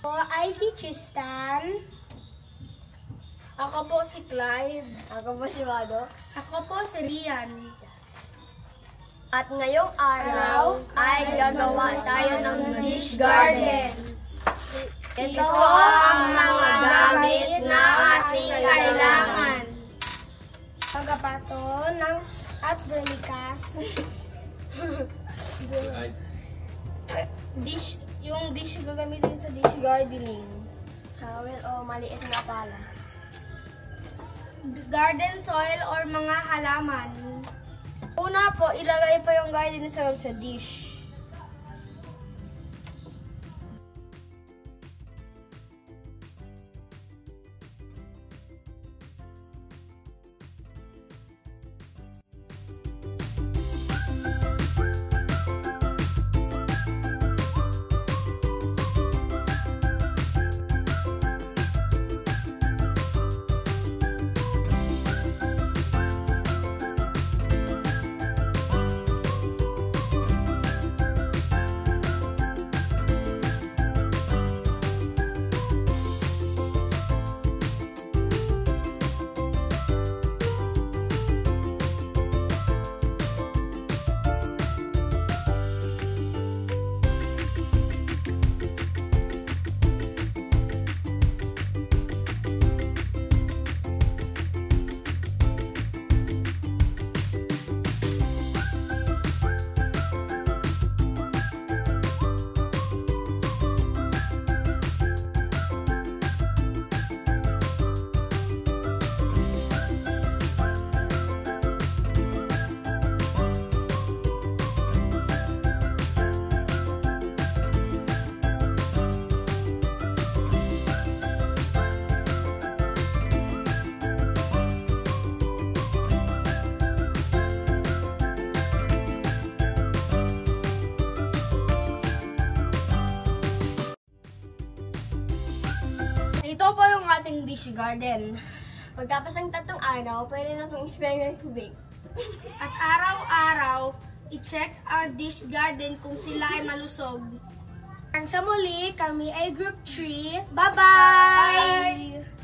Ako ay si Tristan. Ako po si Clyde. Ako po si Maddox. Ako po si Rian. At ngayong araw ay gagawa tayo ng dish garden. Ito ang mga gamit na ating kailangan. Pagkapato ng at vermicas. Yung dish gagamitin sa dish gardening. Towel o maliit na pala. Garden soil or mga halaman. Una po, ilagay po yung garden soil sa dish. Ito po yung ating dish garden. Pagtapos ng 3 araw, pwede na itong i-spray ng tubig. At araw-araw, i-check ang dish garden kung sila ay malusog. Sa muli, kami ay Group 3. Bye-bye!